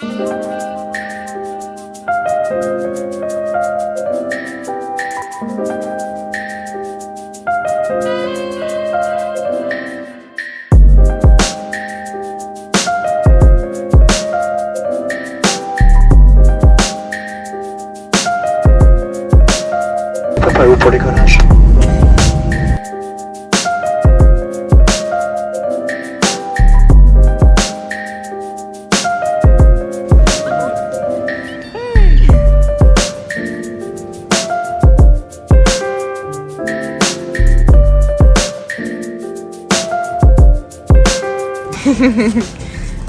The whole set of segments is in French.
Papa est où pour les collages?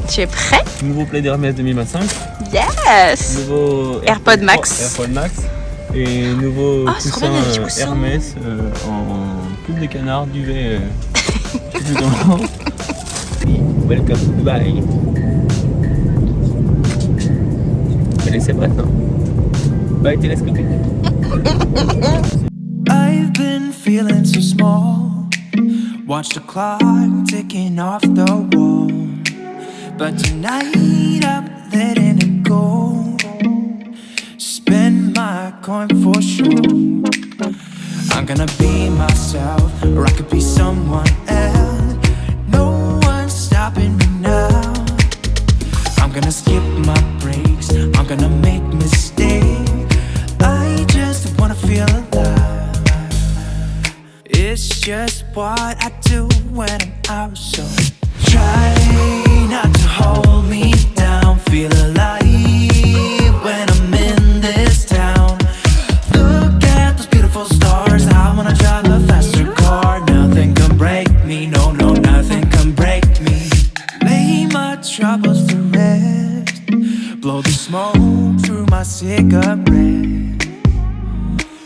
Tu es prêt? Nouveau plaid Hermès 2025. Yes! Nouveau AirPod Max. AirPod Max. Et nouveau c'est trop bien, il y a des coussin coussins. Hermès en coupe de canard duvet tout dedans. Welcome to Dubai. Mais laissez maintenant. Bye télescopique. I've been feeling so small. Watch the clock ticking off the wall. But tonight I'm letting it go. Spend my coin for sure. I'm gonna be myself, or I could be someone else. No one's stopping me now. I'm gonna skip my breaks, I'm gonna make mistakes. I just wanna feel alive. It's just what I do when I'm out, so try not to hold me down. Feel alive when I'm in this town. Look at those beautiful stars. I wanna drive a faster car. Nothing can break me, no, no, nothing can break me. Lay my troubles to rest. Blow the smoke through my cigarette.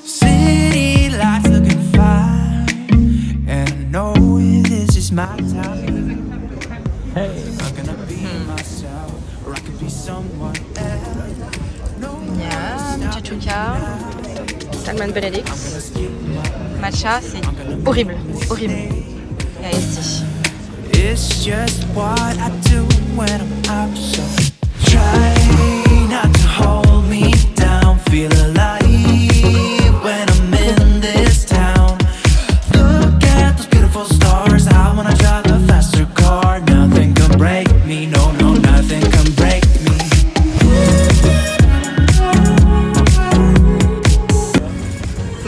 City lights looking fine, and I know this is my time. Hey. I'm gonna be myself, or I could be someone else. No Miam, Chachuka, Salman Benedict. Matcha, c'est horrible, horrible. Et Ice tea. It's just what I do when I'm out, so try not to hold me down. Feel alive when I'm in this town. Look at those beautiful stars. I wanna drive a faster car. Nothing can break me, no, no, nothing can break me.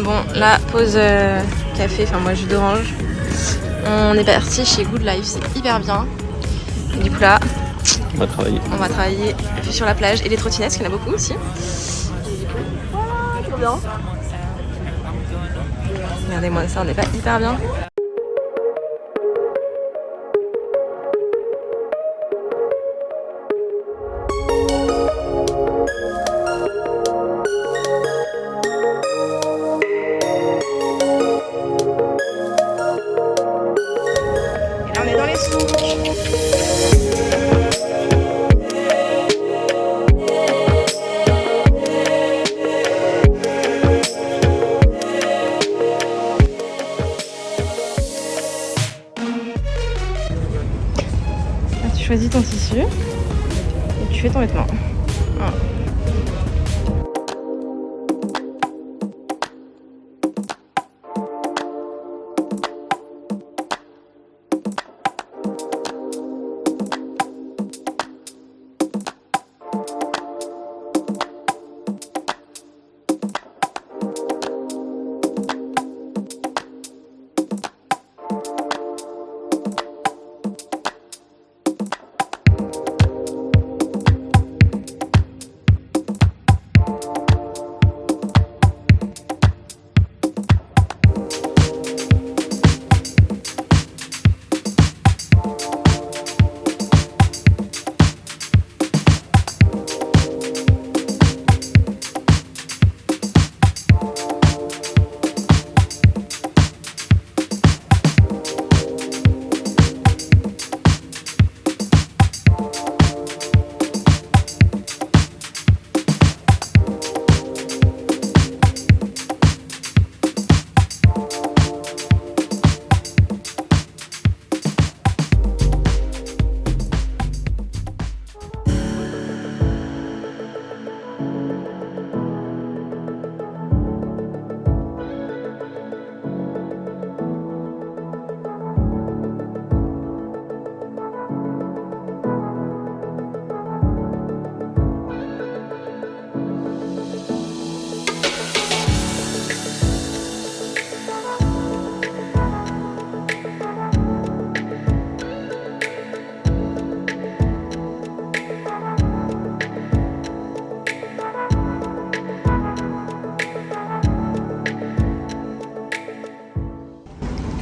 Bon, la pause café, enfin moi jus d'orange. On est parti chez Good Life, c'est hyper bien. Et du coup là, On va travailler. sur la plage et les trottinettes, il y en a beaucoup aussi. Voilà, trop bien. Regardez-moi ça, on n'est pas hyper bien. Et là on est dans les souks. Tu choisis ton tissu et tu fais ton vêtement. Voilà.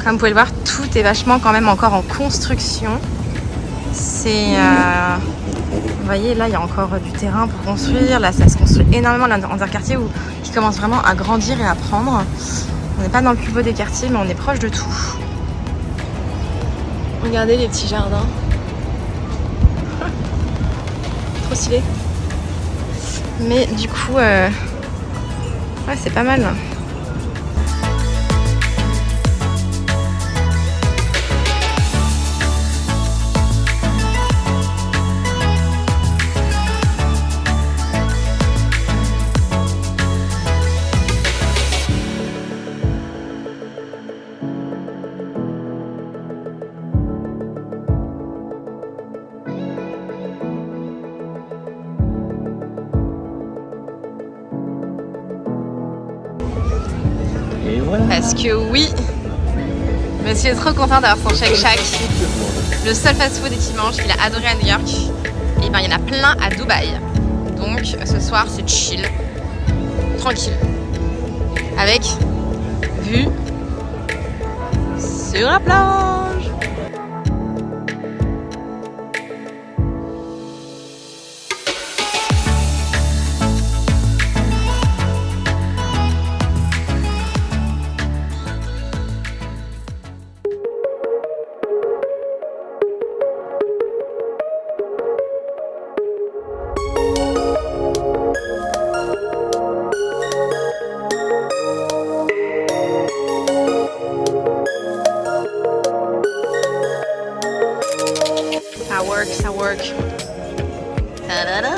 Comme vous pouvez le voir, tout est vachement quand même encore en construction. C'est... vous voyez, là, il y a encore du terrain pour construire. Là, ça se construit énormément dans un quartier qui commence vraiment à grandir et à prendre. On n'est pas dans le plus beau des quartiers, mais on est proche de tout. Regardez les petits jardins. Trop stylé. Mais du coup, ouais, c'est pas mal. Et voilà. Parce que oui, monsieur est trop content d'avoir son Shake Shack. Le seul fast-food qu'il mange, qu'il a adoré à New York. Et ben il y en a plein à Dubaï. Donc ce soir c'est chill, tranquille, avec vue sur la plage. Ça work. Ta-da-da.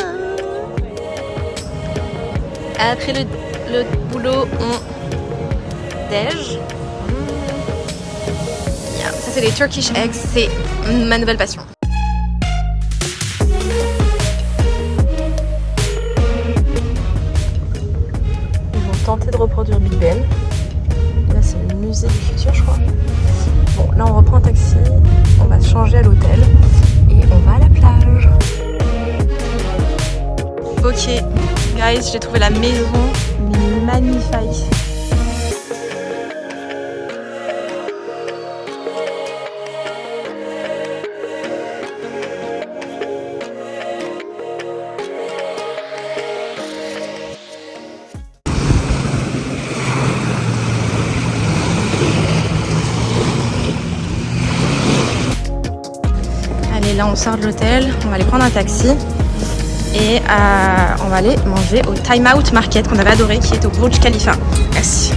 Après le boulot, on déj. Yeah. Ça c'est les Turkish eggs, c'est ma nouvelle passion. Ils vont tenter de reproduire Big Ben. Là c'est le musée du futur, je crois. Bon, là on reprend un taxi, on va se changer à l'hôtel. Et on va à la plage. Ok, guys, j'ai trouvé la maison magnifique. Allez, là on sort de l'hôtel, on va aller prendre un taxi et on va aller manger au Time Out Market qu'on avait adoré, qui est au Burj Khalifa. Merci.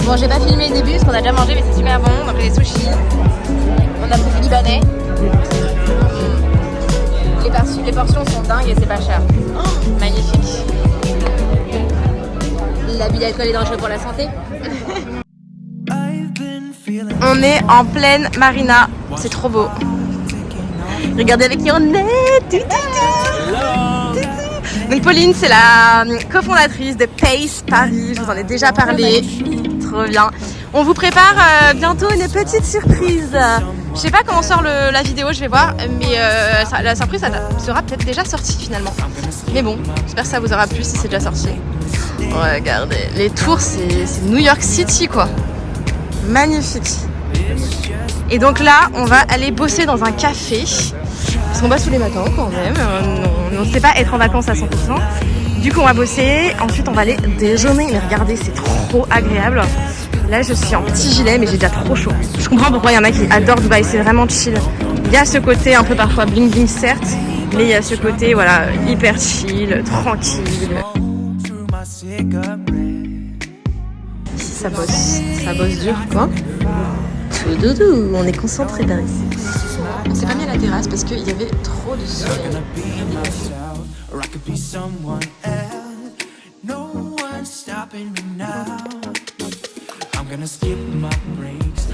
Bon, j'ai pas filmé le début parce qu'on a déjà mangé, mais c'est super bon. Donc les sushis, On a pris du libanais. Les portions sont dingues et c'est pas cher. Oh, magnifique. L'abus d'alcool est dangereux pour la santé. On est en pleine marina. C'est trop beau. Regardez avec qui on est. Donc Pauline, c'est la cofondatrice de Pace Paris. Je vous en ai déjà parlé. Trop bien. On vous prépare bientôt une petite surprise. Je sais pas comment sort la vidéo, je vais voir, mais la surprise sera peut-être déjà sortie finalement. Mais bon, j'espère que ça vous aura plu si c'est déjà sorti. Regardez, les tours, c'est New York City quoi. Magnifique. Et donc là, on va aller bosser dans un café. Parce qu'on bosse tous les matins quand même. On ne sait pas être en vacances à 100%. Du coup, on va bosser. Ensuite, on va aller déjeuner. Mais regardez, c'est trop agréable. Là, je suis en petit gilet, mais j'ai déjà trop chaud. Je comprends pourquoi il y en a qui adorent Dubaï. C'est vraiment chill. Il y a ce côté un peu parfois bling bling, certes. Mais il y a ce côté, voilà, hyper chill, tranquille. Ça bosse dur, quoi. Tout doudou, on est concentré par ici. On s'est pas mis à la terrasse parce qu'il y avait trop de soleil.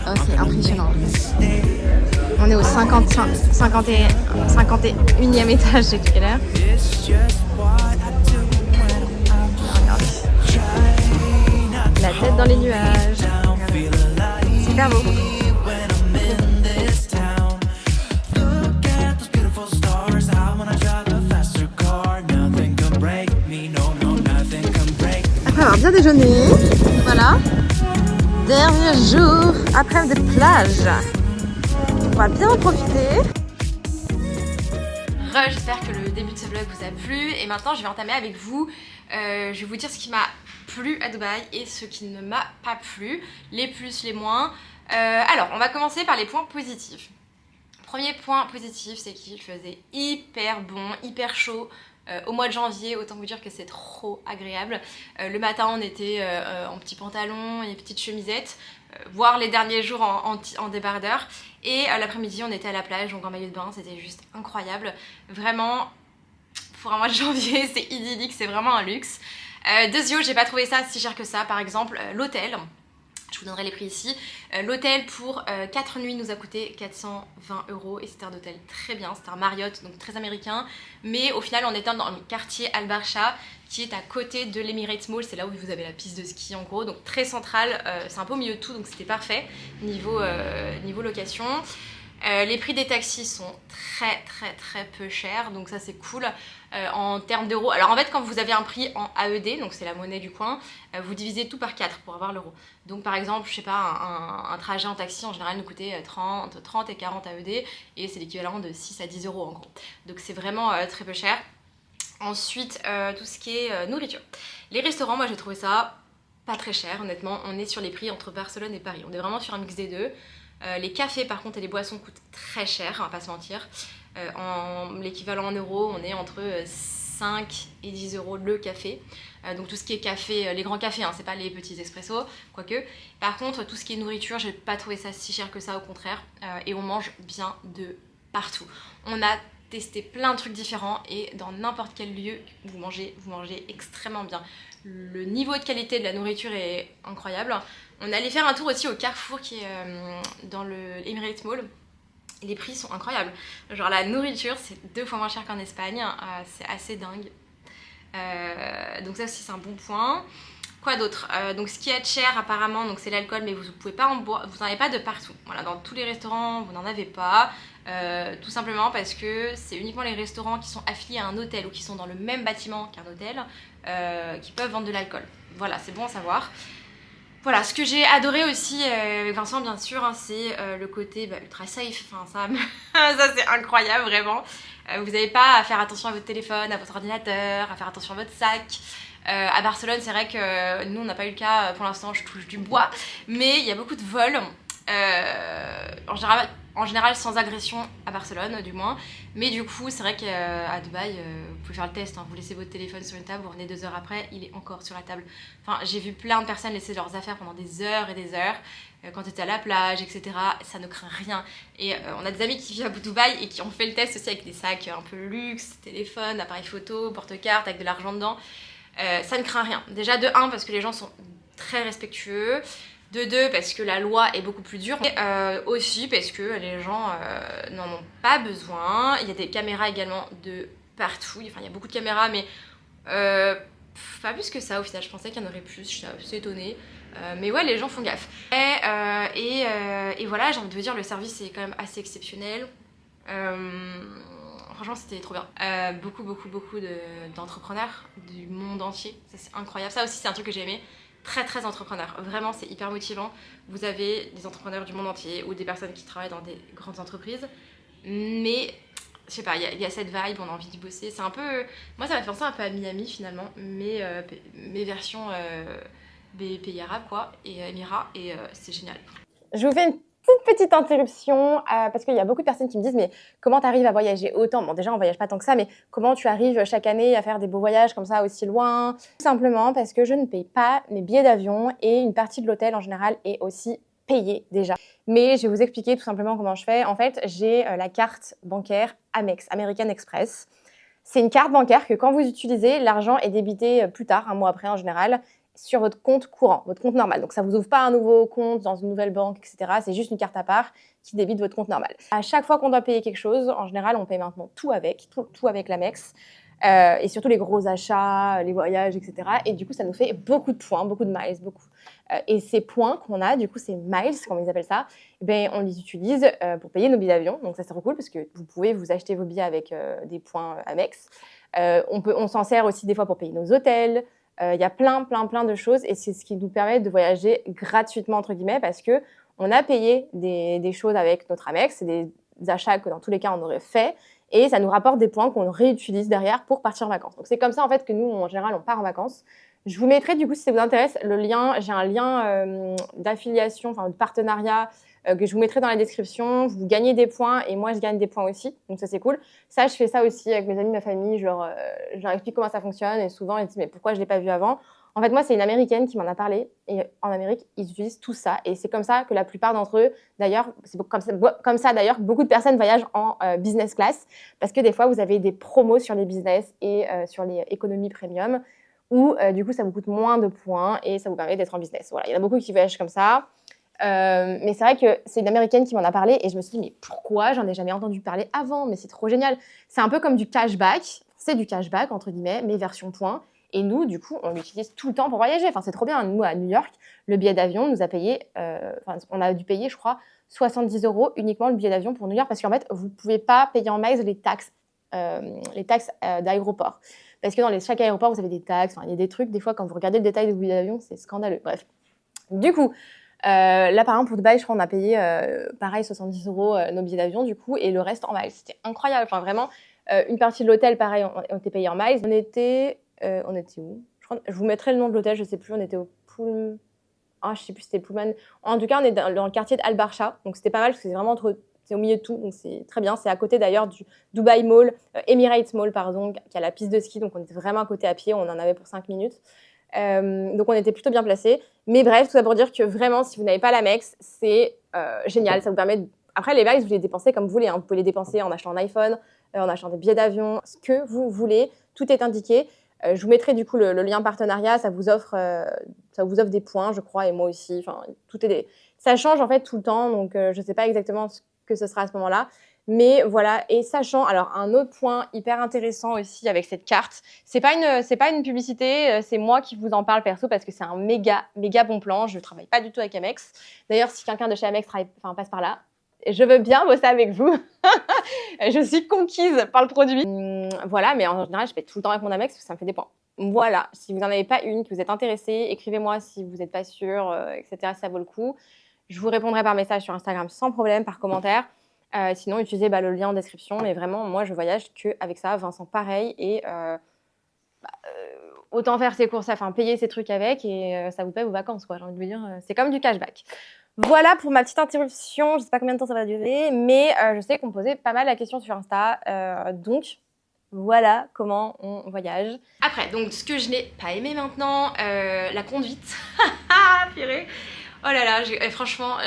Oh, c'est impressionnant. On est au 51e étage, c'est quelle heure? La tête dans les nuages. Super beau. Après avoir bien déjeuné, voilà. Dernier jour après de plage. On va bien en profiter. J'espère que le début de ce vlog vous a plu et maintenant je vais entamer avec vous. Je vais vous dire ce qui m'a plu à Dubaï et ce qui ne m'a pas plu, les plus, les moins. Alors, on va commencer par les points positifs. Premier point positif, c'est qu'il faisait hyper bon, hyper chaud. Au mois de janvier, autant vous dire que c'est trop agréable. Le matin, on était en petits pantalons et petites chemisettes, voire les derniers jours en débardeur. Et l'après-midi, on était à la plage, donc en maillot de bain, c'était juste incroyable. Vraiment, pour un mois de janvier, c'est idyllique, c'est vraiment un luxe. Deuxièmement, j'ai pas trouvé ça si cher que ça. Par exemple, l'hôtel. Je vous donnerai les prix ici. L'hôtel pour 4 nuits nous a coûté 420 € et c'était un hôtel très bien, c'était un Marriott, donc très américain. Mais au final, on était dans le quartier Al Barsha qui est à côté de l'Emirates Mall, c'est là où vous avez la piste de ski en gros, donc très central, c'est un peu au milieu de tout, donc c'était parfait niveau location. Les prix des taxis sont très peu chers, donc ça c'est cool. En termes d'euros, alors en fait quand vous avez un prix en AED, donc c'est la monnaie du coin, vous divisez tout par 4 pour avoir l'euro. Donc par exemple, je sais pas, un trajet en taxi en général nous coûtait 30 et 40 AED et c'est l'équivalent de 6 à 10 € en gros. Donc c'est vraiment très peu cher. Ensuite, tout ce qui est nourriture. Les restaurants, moi j'ai trouvé ça pas très cher honnêtement. On est sur les prix entre Barcelone et Paris, on est vraiment sur un mix des deux. Les cafés par contre et les boissons coûtent très cher, on va pas se mentir. L'équivalent en euros, on est entre 5 et 10 € le café. Donc tout ce qui est café, les grands cafés, hein, c'est pas les petits expressos, quoique. Par contre, tout ce qui est nourriture, j'ai pas trouvé ça si cher que ça, au contraire. Et on mange bien de partout. On a testé plein de trucs différents et dans n'importe quel lieu, vous mangez extrêmement bien. Le niveau de qualité de la nourriture est incroyable. On est allé faire un tour aussi au Carrefour qui est dans le Emirates Mall. Les prix sont incroyables. Genre la nourriture, c'est 2 fois moins cher qu'en Espagne. C'est assez dingue. Donc ça aussi, c'est un bon point. Quoi d'autre? Donc ce qui est cher apparemment, donc c'est l'alcool, mais vous pouvez pas en boire, vous n'en avez pas de partout. Voilà, dans tous les restaurants, vous n'en avez pas. Tout simplement parce que c'est uniquement les restaurants qui sont affiliés à un hôtel ou qui sont dans le même bâtiment qu'un hôtel qui peuvent vendre de l'alcool. Voilà, c'est bon à savoir. Voilà, ce que j'ai adoré aussi avec Vincent bien sûr, hein, c'est le côté ultra safe, enfin ça c'est incroyable vraiment. Vous n'avez pas à faire attention à votre téléphone, à votre ordinateur, à faire attention à votre sac. À Barcelone, c'est vrai que nous on n'a pas eu le cas, pour l'instant je touche du bois, mais il y a beaucoup de vols. En général, En général sans agression à Barcelone du moins, mais du coup c'est vrai qu'à Dubaï vous pouvez faire le test, hein. Vous laissez votre téléphone sur une table, vous revenez 2 heures après, il est encore sur la table. Enfin j'ai vu plein de personnes laisser leurs affaires pendant des heures et des heures, quand tu étais à la plage, etc. Ça ne craint rien. Et on a des amis qui vivent à Dubaï et qui ont fait le test aussi avec des sacs un peu luxe, téléphone, appareil photo, porte-carte avec de l'argent dedans. Ça ne craint rien. Déjà de 1 parce que les gens sont très respectueux, de 2 parce que la loi est beaucoup plus dure, et aussi parce que les gens n'en ont pas besoin. Il y a des caméras également de partout, enfin il y a beaucoup de caméras mais pas plus que ça au final, je pensais qu'il y en aurait plus, je suis assez étonnée. Mais ouais, les gens font gaffe. Et voilà, j'ai envie de vous dire, le service est quand même assez exceptionnel. Franchement, c'était trop bien. Beaucoup d'entrepreneurs du monde entier. Ça, c'est incroyable. Ça aussi, c'est un truc que j'ai aimé. Très entrepreneur. Vraiment, c'est hyper motivant. Vous avez des entrepreneurs du monde entier ou des personnes qui travaillent dans des grandes entreprises. Mais, je sais pas, il y a cette vibe, on a envie d'y bosser. C'est un peu... Moi, ça m'a fait penser un peu à Miami, finalement. Mais versions pays arabes, quoi. Et Émirats. Et c'est génial. Je vous fais une toute petite interruption parce qu'il y a beaucoup de personnes qui me disent mais comment tu arrives à voyager autant? Bon déjà on voyage pas tant que ça, mais comment tu arrives chaque année à faire des beaux voyages comme ça aussi loin? Tout simplement parce que je ne paye pas mes billets d'avion et une partie de l'hôtel en général est aussi payée déjà. Mais je vais vous expliquer tout simplement comment je fais. En fait j'ai la carte bancaire Amex, American Express. C'est une carte bancaire que quand vous utilisez, l'argent est débité plus tard, un mois après en général, sur votre compte courant, votre compte normal. Donc ça ne vous ouvre pas un nouveau compte dans une nouvelle banque, etc. C'est juste une carte à part qui débite votre compte normal. À chaque fois qu'on doit payer quelque chose, en général, on paye maintenant tout avec l'Amex. Et surtout les gros achats, les voyages, etc. Et du coup, ça nous fait beaucoup de points, beaucoup de miles, beaucoup. Et ces points qu'on a, du coup, ces miles, comme ils appellent ça, eh bien, on les utilise pour payer nos billets d'avion. Donc ça, c'est trop cool parce que vous pouvez vous acheter vos billets avec des points Amex. On s'en sert aussi des fois pour payer nos hôtels. Il y a plein de choses et c'est ce qui nous permet de voyager gratuitement, entre guillemets, parce que on a payé des choses avec notre Amex, c'est des achats que dans tous les cas on aurait fait et ça nous rapporte des points qu'on réutilise derrière pour partir en vacances. Donc c'est comme ça en fait que nous, en général, on part en vacances. Je vous mettrai du coup, si ça vous intéresse, le lien. J'ai un lien d'affiliation, enfin de partenariat que je vous mettrai dans la description. Vous gagnez des points et moi je gagne des points aussi, donc ça c'est cool. Ça, je fais ça aussi avec mes amis, ma famille. Je leur explique comment ça fonctionne et souvent ils disent mais pourquoi je l'ai pas vu avant? En fait, moi, c'est une Américaine qui m'en a parlé et en Amérique, ils utilisent tout ça et c'est comme ça que la plupart d'entre eux, d'ailleurs, c'est comme ça d'ailleurs, beaucoup de personnes voyagent en business class parce que des fois, vous avez des promos sur les business et sur les économies premium où du coup, ça vous coûte moins de points et ça vous permet d'être en business. Voilà, il y en a beaucoup qui voyagent comme ça. Mais c'est vrai que c'est une Américaine qui m'en a parlé et je me suis dit mais pourquoi j'en ai jamais entendu parler avant? Mais c'est trop génial. C'est un peu comme du cashback, c'est du cashback entre guillemets, mais version points. Et nous, du coup, on l'utilise tout le temps pour voyager. Enfin, c'est trop bien. Nous, à New York, le billet d'avion nous a payé, on a dû payer, je crois, 70 € uniquement le billet d'avion pour New York parce qu'en fait, vous pouvez pas payer en miles les taxes d'aéroport. Parce que dans chaque aéroport, vous avez des taxes. Enfin, il y a des trucs, des fois, quand vous regardez le détail du billet d'avion, c'est scandaleux. Bref. Du coup, là, par exemple, pour Dubaï, je crois qu'on a payé, pareil, 70 € nos billets d'avion, du coup, et le reste en miles. C'était incroyable. Enfin, vraiment, une partie de l'hôtel, pareil, on était payé en miles. On était où? Je vous mettrai le nom de l'hôtel, je sais plus. On était au Pullman. Ah, je sais plus, c'était Pullman. En tout cas, on est dans le quartier d'Al Barsha. Donc, c'était pas mal parce que c'est vraiment c'est au milieu de tout. Donc, c'est très bien. C'est à côté d'ailleurs du Dubai Mall, Emirates Mall, pardon, qui a la piste de ski. Donc, on était vraiment à côté à pied. On en avait pour 5 minutes. Donc, on était plutôt bien placés. Mais bref, tout ça pour dire que vraiment, si vous n'avez pas l'Amex, c'est génial. Ça vous permet Après, les miles, vous les dépensez comme vous voulez. Hein. Vous pouvez les dépenser en achetant un iPhone, en achetant des billets d'avion, ce que vous voulez. Tout est indiqué. Je vous mettrai du coup le lien partenariat, ça vous offre des points, je crois, et moi aussi. Enfin, ça change en fait tout le temps, donc je ne sais pas exactement ce que ce sera à ce moment-là. Mais voilà, et sachant, alors un autre point hyper intéressant aussi avec cette carte, c'est pas une publicité, c'est moi qui vous en parle perso parce que c'est un méga bon plan. Je travaille pas du tout avec Amex. D'ailleurs, si quelqu'un de chez Amex passe par là, je veux bien bosser avec vous. Je suis conquise par le produit. Voilà, mais en général, je paye tout le temps avec mon Amex parce que ça me fait des points. Voilà, si vous n'en avez pas une, que vous êtes intéressé, écrivez-moi si vous n'êtes pas sûr, etc. Ça vaut le coup. Je vous répondrai par message sur Instagram sans problème, par commentaire. Sinon, utilisez le lien en description. Mais vraiment, moi, je voyage qu'avec ça. Vincent, pareil. Et autant faire ses courses, enfin payer ses trucs avec et ça vous paye vos vacances, quoi. J'ai envie de vous dire, c'est comme du cashback. Voilà pour ma petite interruption. Je sais pas combien de temps ça va durer, mais je sais qu'on me posait pas mal la question sur Insta, donc voilà comment on voyage. Après, donc ce que je n'ai pas aimé maintenant, la conduite. Purée. Oh là là, franchement,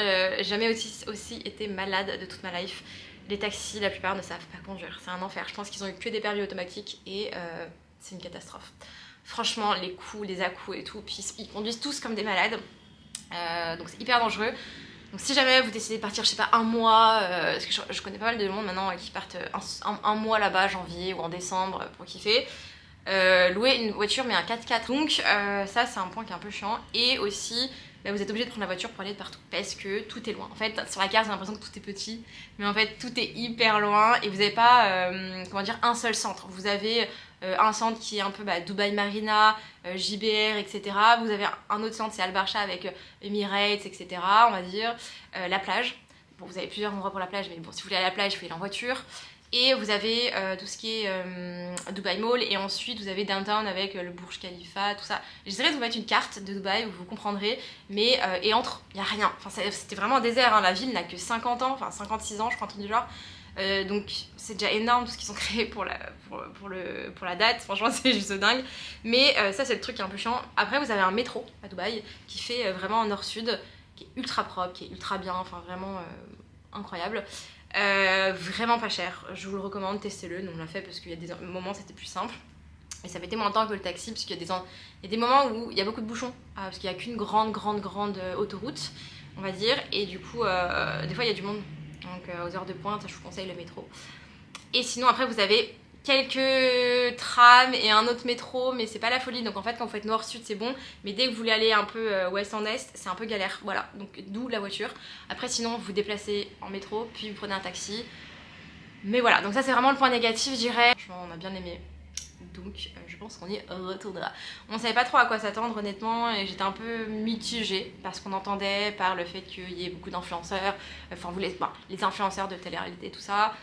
jamais aussi été malade de toute ma life. Les taxis, la plupart ne savent pas conduire, c'est un enfer. Je pense qu'ils ont eu que des permis automatiques et c'est une catastrophe. Franchement, les coups, les à-coups et tout, puis ils conduisent tous comme des malades. Donc c'est hyper dangereux. Donc si jamais vous décidez de partir, je sais pas, un mois, parce que je connais pas mal de monde maintenant qui partent un mois là-bas, janvier ou en décembre pour kiffer, louer une voiture mais un 4x4. Donc ça c'est un point qui est un peu chiant. Et aussi bah, vous êtes obligé de prendre la voiture pour aller de partout parce que tout est loin. En fait sur la carte j'ai l'impression que tout est petit, mais en fait tout est hyper loin et vous n'avez pas comment dire, un seul centre. Vous avez un centre qui est un peu bah, Dubaï Marina, JBR, etc. Vous avez un autre centre, c'est Al Barsha avec Emirates, etc. On va dire. La plage. Bon, vous avez plusieurs endroits pour la plage, mais bon, si vous voulez aller à la plage, il faut y aller en voiture. Et vous avez tout ce qui est Dubaï Mall, et ensuite vous avez Downtown avec le Burj Khalifa, tout ça. J'essaierai de vous mettre une carte de Dubaï où vous comprendrez, mais et entre, il n'y a rien. Enfin, c'était vraiment un désert, hein. La ville n'a que 50 ans, enfin 56 ans, je crois, un truc du genre. Donc c'est déjà énorme tout ce qu'ils ont créé pour la date, franchement c'est juste dingue. Mais ça c'est le truc qui est un peu chiant. Après vous avez un métro à Dubaï qui fait vraiment nord-sud, qui est ultra propre, qui est ultra bien, enfin vraiment incroyable. Vraiment pas cher, je vous le recommande, testez-le. Nous on l'a fait parce qu'il y a des moments c'était plus simple. Et ça mettait moins de temps que le taxi parce qu'il y a des moments où il y a beaucoup de bouchons, parce qu'il n'y a qu'une grande autoroute, on va dire. Et du coup des fois il y a du monde. Donc aux heures de pointe, je vous conseille le métro. Et sinon après vous avez quelques trams et un autre métro, mais c'est pas la folie. Donc en fait quand vous faites nord-sud c'est bon, mais dès que vous voulez aller un peu ouest en est, c'est un peu galère. Voilà, donc d'où la voiture. Après sinon vous vous déplacez en métro, puis vous prenez un taxi. Mais voilà, donc ça c'est vraiment le point négatif je dirais. Franchement on a bien aimé. Donc je pense qu'on y retournera. On savait pas trop à quoi s'attendre honnêtement et j'étais un peu mitigée parce qu'on entendait par le fait qu'il y ait beaucoup d'influenceurs, enfin les influenceurs de télé-réalité tout ça.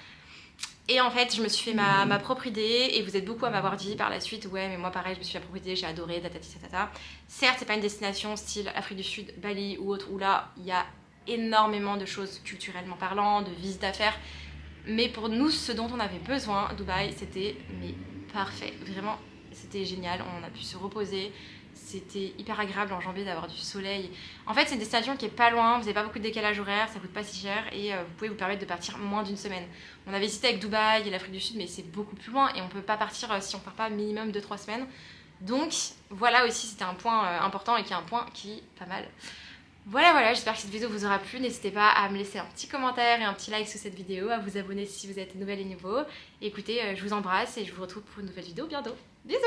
Et en fait je me suis fait ma propre idée et vous êtes beaucoup à m'avoir dit par la suite ouais mais moi pareil je me suis fait ma propre idée, j'ai adoré, tatati tatata. Certes c'est pas une destination style Afrique du Sud, Bali ou autre où là il y a énormément de choses culturellement parlant, de visites à faire. Mais pour nous, ce dont on avait besoin, Dubaï, c'était parfait. Vraiment, c'était génial. On a pu se reposer. C'était hyper agréable en janvier d'avoir du soleil. En fait, c'est une destination qui est pas loin. Vous n'avez pas beaucoup de décalage horaire. Ça coûte pas si cher. Et vous pouvez vous permettre de partir moins d'une semaine. On avait hésité avec Dubaï et l'Afrique du Sud, mais c'est beaucoup plus loin. Et on peut pas partir si on part pas minimum 2-3 semaines. Donc, voilà aussi, c'était un point important et qui est un point qui est pas mal. Voilà, j'espère que cette vidéo vous aura plu. N'hésitez pas à me laisser un petit commentaire et un petit like sous cette vidéo, à vous abonner si vous êtes nouvel et nouveau. Et écoutez, je vous embrasse et je vous retrouve pour une nouvelle vidéo bientôt. Bisous!